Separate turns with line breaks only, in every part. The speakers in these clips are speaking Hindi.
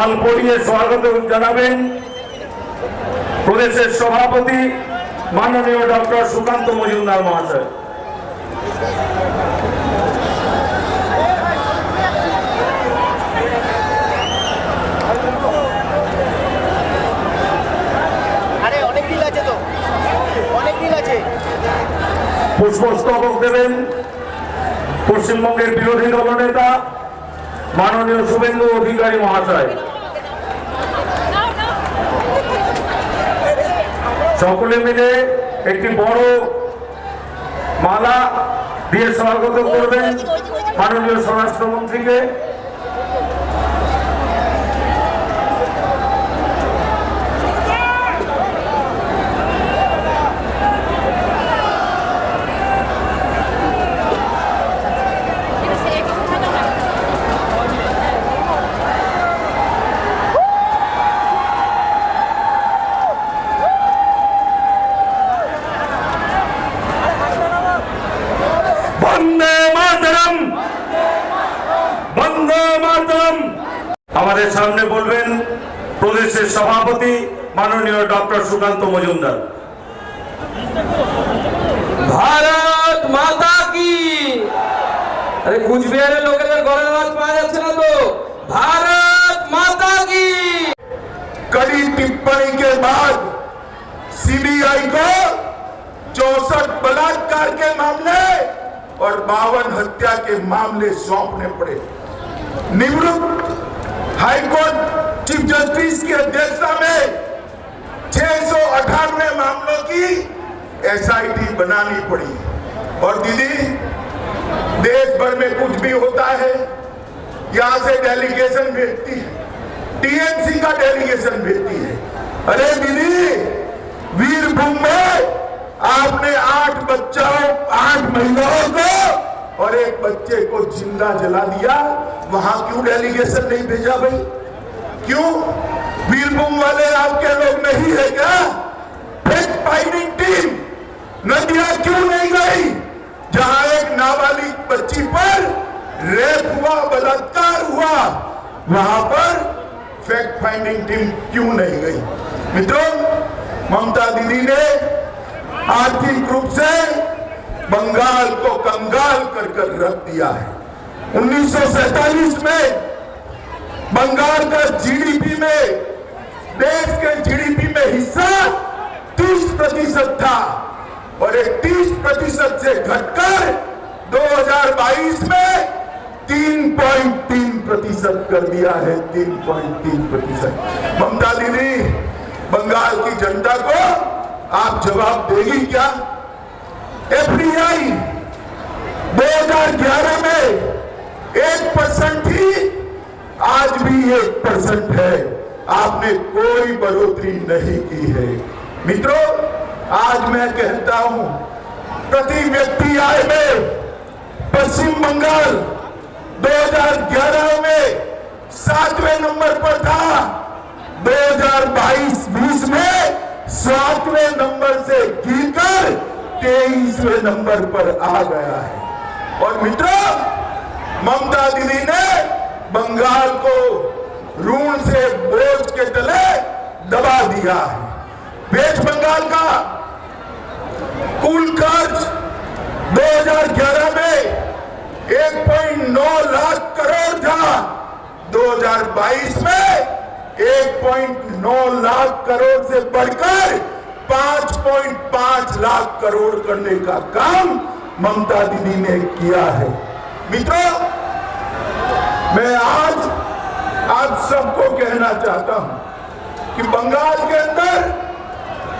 শাল পরিয়ে স্বাগত জানাবেন প্রদেশের সভাপতি মাননীয় ডক্টর সুকান্ত মজুমদার মহাশয়। পুষ্পস্তবক দেবেন পশ্চিমবঙ্গের বিরোধী দলনেতা মাননীয় শুভেন্দু অধিকারী মহাশয়। সকলে মিলে একটি বড় মালা দিয়ে স্বাগত করবেন মাননীয় স্বরাষ্ট্রমন্ত্রীকে। আমাদের সামনে বলবেন প্রদেশের সভাপতি মাননীয় ডক্টর সুকান্ত মজুমদার।
ভারত মাতা কি। আরে কুচবিহারের লোকেদের গলার আওয়াজ পাওয়া যাচ্ছে না তো। भारत माता की।
कड़ी टिप्पणी के बाद सीबीआई को 64 बलात्कार के मामले और 52 हत्या के मामले सौंपने पड़े। निवृत्त हाईकोर्ट चीफ जस्टिस की अध्यक्षता में 698 मामलों की एसआईटी बनानी पड़ी। और दीदी, देश भर में कुछ भी होता है, यहां से डेलीगेशन भेजती है, टीएमसी का डेलीगेशन भेजती है। अरे दीदी, वीरभूम में आपने 8 महिलाओं को और एक बच्चे को जिंदा जला दिया, वहां क्यों डेलीगेशन नहीं भेजा भाई? क्यों? वीरभूम वाले आपके लोग नहीं है क्या? फैक्ट फाइंडिंग टीम नदिया क्यों नहीं गई? जहां एक नाबालिग बच्ची पर रेप हुआ, बलात्कार हुआ, वहां पर फैक्ट फाइंडिंग टीम क्यों नहीं गई? मित्रों, ममता दीदी ने आर्थिक रूप से बंगाल को कंगाल कर रख दिया है। 1947 में बंगाल का जीडीपी में, देश के जीडीपी में हिस्सा 30% था और एक 30% से घटकर 2022 में 3.3% कर दिया है। 3.3%। ममता दीदी, बंगाल की जनता को आप जवाब देगी क्या? एफडीआई 2011 में 1% थी, आज भी 1% है। आपने कोई बढ़ोतरी नहीं की है। मित्रों, आज मैं कहता हूं, प्रति व्यक्ति आय में पश्चिम बंगाल 2011 में 7वें नंबर पर था, 2022-20 में 7वें नंबर से गिरकर 23वें नंबर पर आ गया है। और मित्रों, ममता दीदी ने बंगाल को ऋण से बोझ के तले दबा दिया है। वेस्ट बंगाल का कुल कर्ज 2011 में 1.9 लाख करोड़ था, 2022 में 1.9 लाख करोड़ से बढ़कर 5.5 लाख करोड़ करने का काम ममता दीदी ने किया है। मित्रों, मैं आज आप सबको कहना चाहता हूं कि बंगाल के अंदर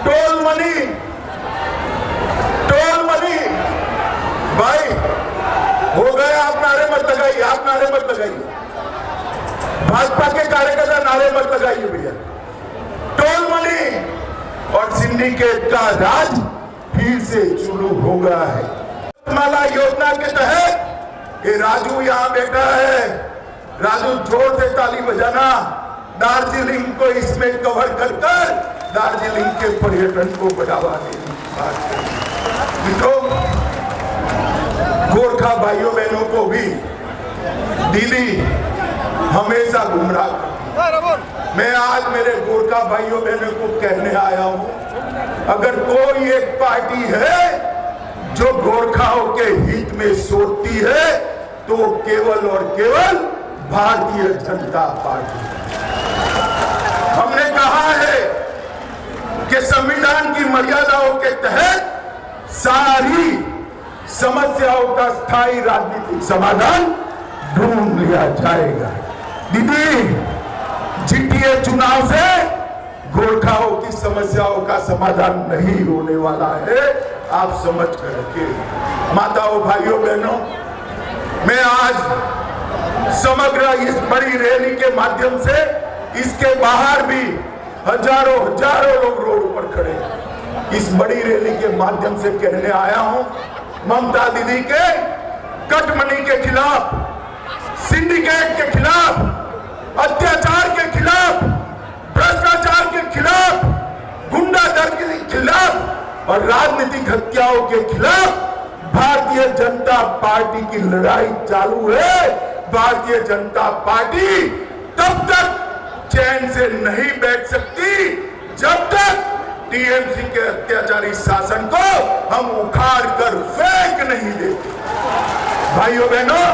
टोल मनी भाई हो गए। आप नारे मत लगाइए, आप नारे मत लगाइए, भाजपा के कार्यकर्ता नारे मत लगाइए भैया। टोल मनी और सिंडिकेट का राज फिर से शुरू हो गया है। माला योजना के तहत ये राजू यहां बैठा है, राजू जोर से ताली बजाना। दार्जिलिंग को इसमें कवर कर दार्जिलिंग के पर्यटन को बढ़ावा देने की बात करें। मित्रों, गोरखा भाइयों बहनों को भी दीदी हमेशा गुमराह करती है। मैं आज मेरे गोरखा भाइयों बहनों को कहने आया हूं, अगर कोई एक पार्टी है जो गोरखाओं के हित में सोचती है तो वो केवल और केवल भारतीय जनता पार्टी। हमने कहा है कि संविधान की मर्यादाओं के तहत सारी समस्याओं का स्थायी राजनीतिक समाधान ढूंढ लिया जाएगा। दीदी, जीटीए चुनाव से गोरखाओं की समस्याओं का समाधान नहीं होने वाला है, आप समझ कर रखिए। माताओं, भाइयों, बहनों, मैं आज समग्र इस बड़ी रैली के माध्यम से इसके बाहर भी हजारों लोग रोड पर खड़े इस बड़ी रैली के माध्यम से कहने आया हूं, ममता दीदी के कटमनी के खिलाफ, सिंडिकेट के खिलाफ, अत्याचार के खिलाफ, भ्रष्टाचार के खिलाफ, गुंडागर्दी के खिलाफ और राजनीतिक हत्याओं के खिलाफ भारतीय जनता पार्टी की लड़ाई चालू है। भारतीय जनता पार्टी तब तक चैन से नहीं बैठ सकती जब तक टीएमसी के अत्याचारी शासन को हम उखाड़ कर फेंक नहीं देते। भाइयों बहनों,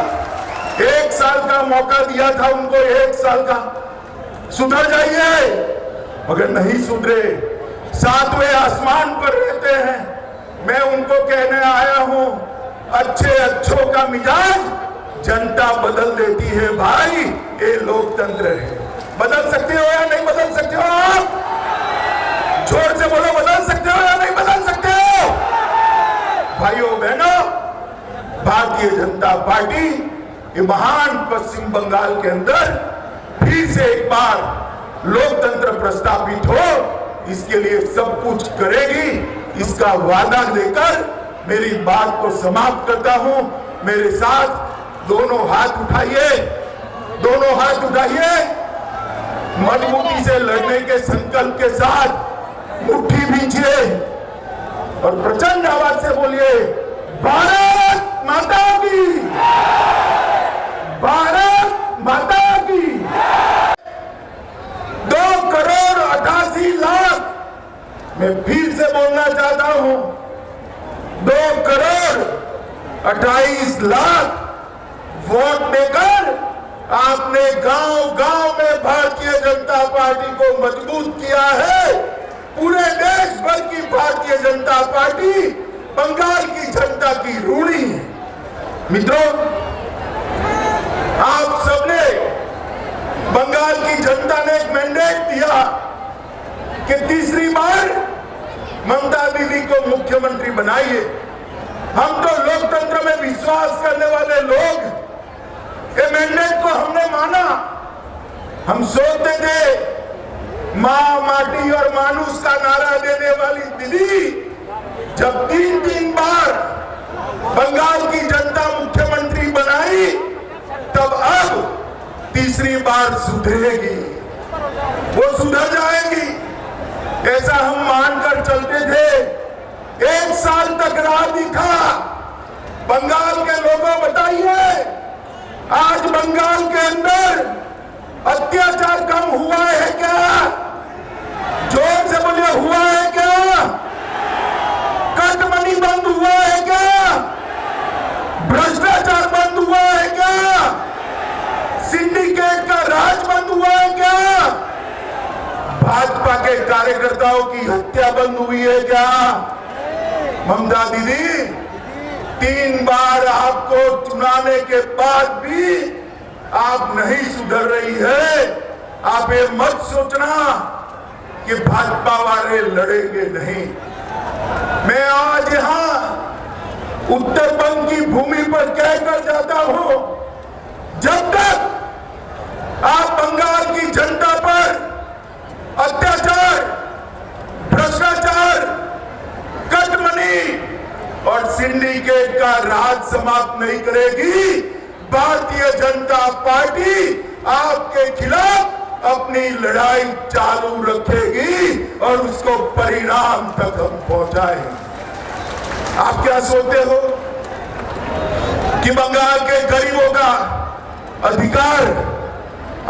1 साल का मौका दिया था उनको, 1 साल का, सुधर जाइए, मगर नहीं सुधरे, 7वें आसमान पर रहते हैं। मैं उनको कहने आया हूं, अच्छों का मिजाज जनता बदल देती है भाई, ये लोकतंत्र है। बदल सकते हो या नहीं बदल सकते हो? आप जोर से बोलो, बदल सकते हो या नहीं बदल सकते हो? भाइयों बहनों, भारतीय जनता पार्टी ये महान पश्चिम बंगाल के अंदर फिर से एक बार लोकतंत्र प्रस्तापित हो, इसके लिए सब कुछ करेगी, इसका वादा देकर मेरी बात को समाप्त करता हूं। मेरे साथ दोनों हाथ उठाइए, दोनों हाथ उठाइए, मजबूती से लड़ने के संकल्प के साथ मुट्ठी भींचिए और प्रचंड आवाज से बोलिए, भारत माता की, भारत माता की। 2,88,00,000, मैं फिर से बोलना चाहता हूं, 2,28,00,000 वोट देकर आपने गांव-गांव में भारतीय जनता पार्टी को मजबूत किया है। पूरे देश भर की भारतीय जनता पार्टी बंगाल की जनता की ऋणी है। मित्रों, आप सबने, बंगाल की जनता ने एक मैंडेट दिया कि तीसरी बार ममता दीदी को मुख्यमंत्री बनाइए। हम तो लोकतंत्र में विश्वास करने वाले लोग, ये मैंडेट को हमने माना। हम सोचते थे माँ, माटी और मानुष का नारा देने वाली दीदी जब 3 बार बंगाल की जनता मुख्यमंत्री बनाई, तब अब तीसरी बार सुधरेगी, वो सुधर जाएगी, ऐसा हम मानकर चलते थे। 1 साल तक राह दिखा। बंगाल के लोगों, बताइए, आज बंगाल के अंदर अत्याचार कम हुआ है क्या? जोर से बोलिए, हुआ है क्या? कटमनी बंद हुआ है क्या? भ्रष्टाचार बंद हुआ है क्या? सिंडिकेट का राज बंद हुआ है क्या? भाजपा के कार्यकर्ताओं की हत्या बंद हुई है क्या? ममता दीदी, 3 बार आपको चुनाने के बाद भी आप नहीं सुधर रही है। आप ये मत सोचना कि भाजपा वाले लड़ेंगे नहीं। मैं आज यहां उत्तर बंग की भूमि पर कहकर जाता हूं, जब तक आप बंगाल की जनता पर अत्याचार, भ्रष्टाचार, कटमनी और सिंडिकेट का राज समाप्त नहीं करेगी, भारतीय जनता पार्टी आपके खिलाफ अपनी लड़ाई चालू रखेगी और उसको परिणाम तक हम पहुंचाएंगे। आप क्या सोचते हो कि बंगाल के गरीबों का अधिकार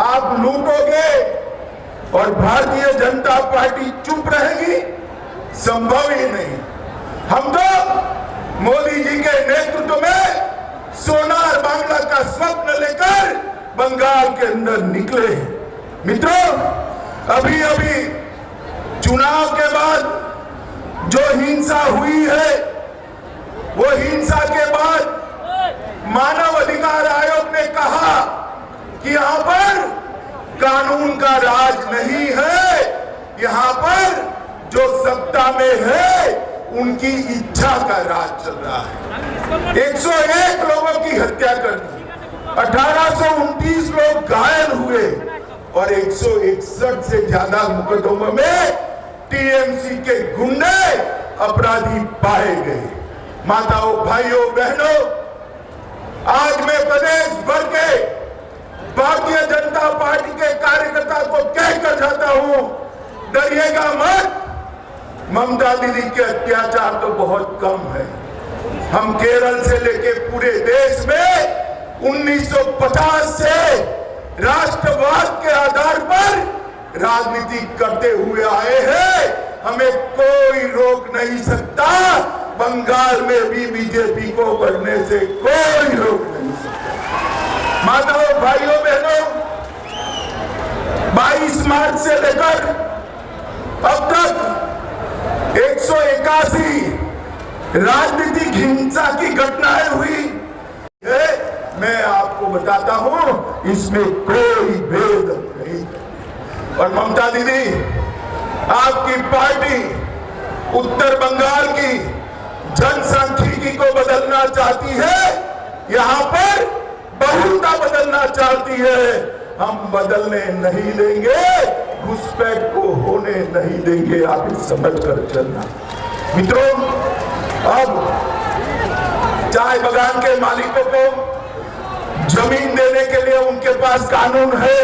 आप लूटोगे और भारतीय जनता पार्टी चुप रहेगी? संभव ही नहीं। हम तो मोदी जी के नेतृत्व में सोनार बांग्ला का स्वप्न लेकर बंगाल के अंदर निकले। मित्रों, अभी अभी चुनाव के बाद जो हिंसा हुई है, वो हिंसा के बाद मानव अधिकार आयोग ने कहा कि यहां पर कानून का राज नहीं है, यहां पर जो सत्ता में है उनकी इच्छा का राज चल रहा है। 101 लोगों की हत्या कर दी, 1829 लोग घायल हुए और 161 से ज्यादा मुकदमों में टीएमसी के गुंडे अपराधी पाए गए। माताओं, भाइयों, बहनों, आज मैं प्रदेश भर के भारतीय जनता पार्टी के कार्यकर्ता को कहकर जाता हूं, डरिएगा मत। ममता दीदी के अत्याचार तो बहुत कम है। हम केरल से लेके पूरे देश में 1950 से राष्ट्रवाद के आधार पर राजनीति करते हुए आए हैं। हमें कोई रोक नहीं सकता। बंगाल में भी बीजेपी को बढ़ने से कोई रोक नहीं सकता। माताओं, भाइयों, बहनों, 22 मार्च से लेकर अब तक 181 राजनीतिक हिंसा की घटनाएं हुई है। मैं आपको बताता हूं, इसमें कोई भेद नहीं। और ममता दीदी, आपकी पार्टी उत्तर बंगाल की जनसांख्यिकी को बदलना चाहती है, यहां पर बहुलता बदलना चाहती है। हम बदलने नहीं देंगे, घुसपैठ को होने नहीं देंगे। आप समझ कर चलना। मित्रों, अब चाय बागान के मालिकों को जमीन देने के लिए उनके पास कानून है,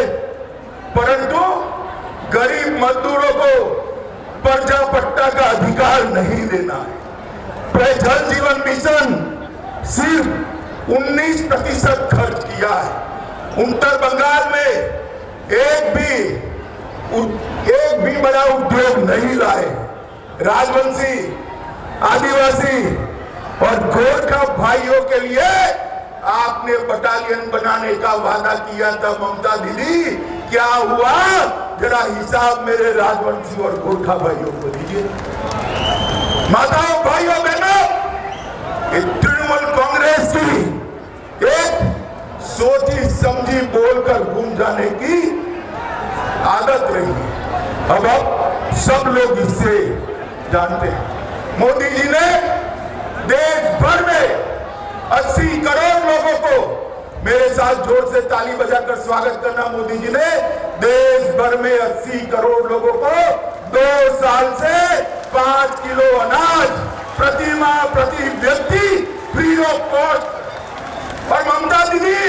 परंतु गरीब मजदूरों को पर्जा पट्टा का अधिकार नहीं देना है। जल जीवन मिशन सिर्फ 19% खर्च किया है। उत्तर बंगाल में एक भी बड़ा उद्योग नहीं लाए। राजवंशी, आदिवासी और गोरखा भाइयों के लिए आपने बटालियन बनाने का वादा किया था ममता दीदी, क्या हुआ? जरा हिसाब मेरे राजवंशी और गोरखा भाइयों को दीजिए। माताओं, भाइयों, बहनों, तृणमूल कांग्रेस की एक सोची समझी बोलकर घूम जाने की आदत रही है। अब सब लोग इससे जानते हैं। मोदी जी ने देश भर में 80 करोड़ लोगों को, मेरे साथ जोर से ताली बजाकर स्वागत करना, मोदी जी ने देश भर में 80 करोड़ लोगों को 2 साल से 5 किलो अनाज प्रति माह प्रति व्यक्ति फ्री ऑफ कॉस्ट। और ममता दीदी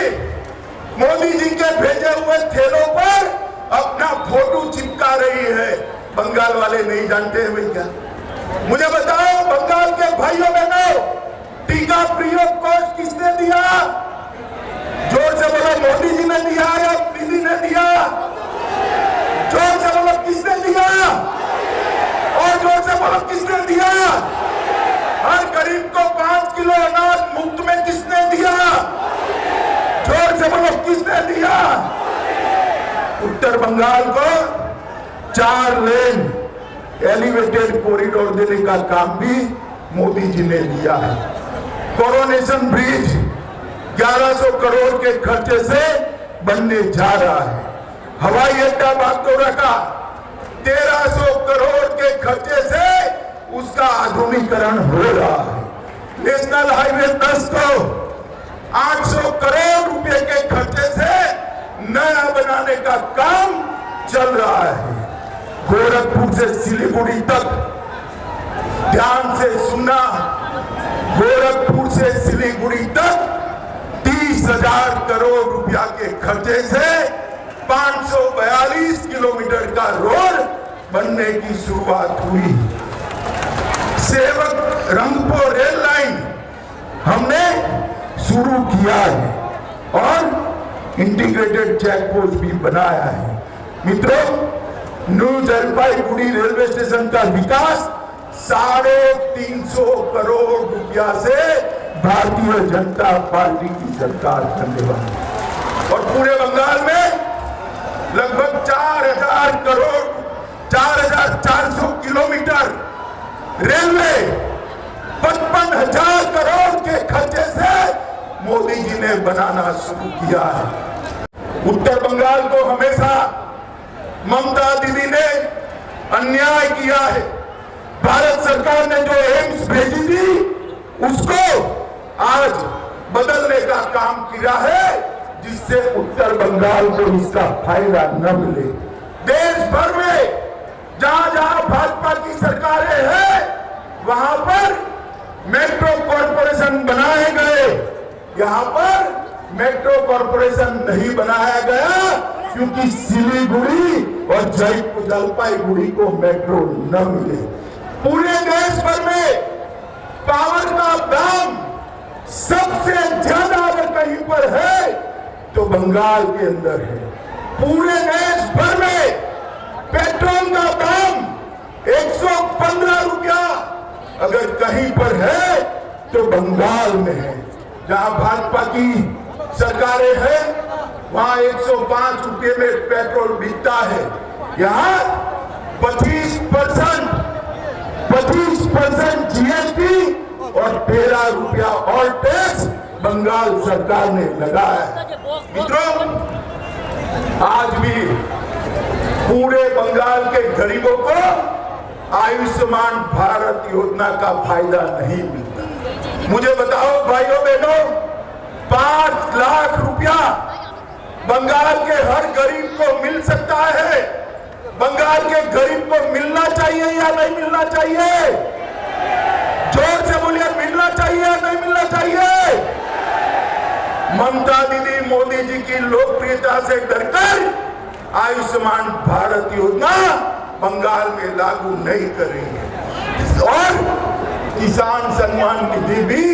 मोदी जी के भेजे हुए थैलों पर अपना फोटो चिपका रही है। बंगाल वाले नहीं जानते हैं भाई क्या? मुझे बताओ, बंगाल के भाइयों बहनों, टीका फ्री ऑफ कॉस्ट किसने दिया? जोर से बोलो, मोदी जी ने दिया या दीदी ने दिया? जोर से बोलो, किसने दिया? और जोर से बोलो, किसने दिया? हर गरीब को 5 किलो अनाज मुफ्त में किसने दिया? जोर से बोलो, किसने दिया? उत्तर बंगाल को 4 लेन एलिवेटेड कॉरिडोर देने का काम भी मोदी जी ने दिया है। कोरोनेशन ब्रिज 1100 करोड़ के खर्चे से बनने जा रहा है। हवाई अड्डा बागडोगरा का 1300 करोड़ के खर्चे से उसका आधुनिकीकरण हो रहा है। नेशनल हाईवे 10 को 800 करोड़ रुपए के खर्चे से नया बनाने का काम चल रहा है। गोरखपुर से सिलीगुड़ी तक, ध्यान से सुनना, गोरखपुर से सिलीगुड़ी तक 30,000 करोड़ रुपया के खर्चे से 542 किलोमीटर का रोड बनने की शुरुआत हुई। सेवक रंगपुर रेल लाइन हमने शुरू किया है और इंटीग्रेटेड चेक पोस्ट भी बनाया है। मित्रों, न्यू जलपाईगुड़ी रेलवे स्टेशन का विकास 350 करोड़ रुपया से भारतीय जनता पार्टी की सरकार करने वाली है। और पूरे बंगाल में लगभग 4000 करोड़ 4400 किलोमीटर रेलवे 55,000 करोड़ के खर्चे से मोदी जी ने बनाना शुरू किया है। उत्तर बंगाल को हमेशा ममता दीदी ने अन्याय किया है। भारत सरकार ने जो एम्स भेजी थी उसको आज बदलने का काम किया है, जिससे उत्तर बंगाल को इसका फायदा न मिले। देश भर में जहां जहां भाजपा की सरकारें हैं वहां पर मेट्रो कॉरपोरेशन बनाए गए। यहां पर मेट्रो कॉरपोरेशन नहीं बनाया गया क्योंकि सिलीगुड़ी और जलपाईगुड़ी को मेट्रो न मिले। पूरे देश भर में पावर का दाम सबसे ज्यादा अगर कहीं पर है तो बंगाल के अंदर है। पूरे देश भर में पेट्रोल का दाम 115 रुपया अगर कहीं पर है तो बंगाल में है। जहां भाजपा की सरकारें हैं वहां 105 रुपये में पेट्रोल बिकता है। यहाँ 25% जीएसटी और 13 रुपया और टैक्स बंगाल सरकार ने लगाया है। मित्रों, आज भी पूरे बंगाल के गरीबों को आयुष्मान भारत योजना का फायदा नहीं मिलता। मुझे बताओ भाइयों बहनों, 5 लाख रुपया बंगाल के हर गरीब को मिल सकता है। बंगाल के गरीब को मिलना चाहिए या नहीं मिलना चाहिए? जोर से बोलिए, मिलना चाहिए या नहीं मिलना चाहिए? ममता दीदी मोदी जी की लोकप्रियता से डरकर आयुष्मान भारत योजना बंगाल में लागू नहीं कर रही है। और किसान सम्मान निधि भी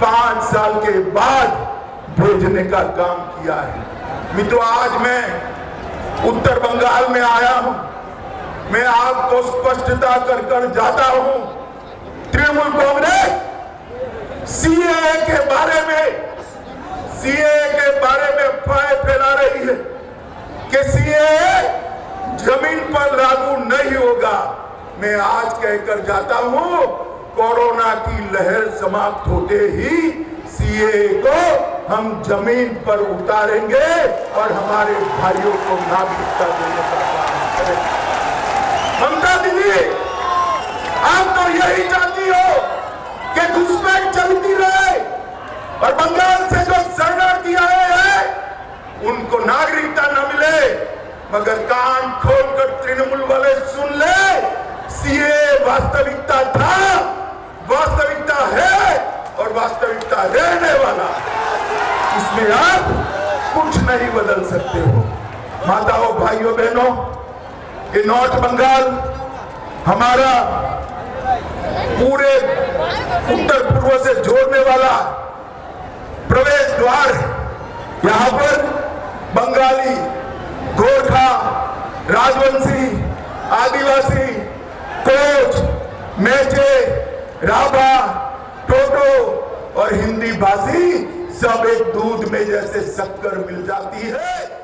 5 साल के बाद भेजने का काम किया है। मित्रों, आज मैं उत्तर बंगाल में आया हूं। मैं आपको स्पष्टता कर जाता हूं, तृणमूल कांग्रेस सीएए के बारे में अफवाहें फैला रही है कि सीएए जमीन पर लागू नहीं होगा। मैं आज कहकर जाता हूं, कोरोना की लहर समाप्त होते ही सीएए को हम जमीन पर उतारेंगे और हमारे भाइयों को नागरिकता देने का काम करेंगे। ममता दीदी, आप तो यही चाहती हो कि घुसपैठ चलती रहे और बंगाल से जो शरणार्थी आए हैं उनको नागरिकता न मिले। मगर कान खोलकर तृणमूल वाले सुन ले, सीएए वास्तविकता था, वास्तविकता है और वास्तविकता रहने वाला। इसमें आप कुछ नहीं बदल सकते हो। माताओं, भाइयों, बहनों, ये नॉर्थ बंगाल हमारा पूरे उत्तर पूर्व से जोड़ने वाला प्रवेश द्वार है। यहाँ पर बंगाली, गोरखा, राजवंशी, आदिवासी, कोच, मेचे, राभा, टोटो और हिंदी भाषी सब एक दूध में जैसे शक्कर मिल जाती है।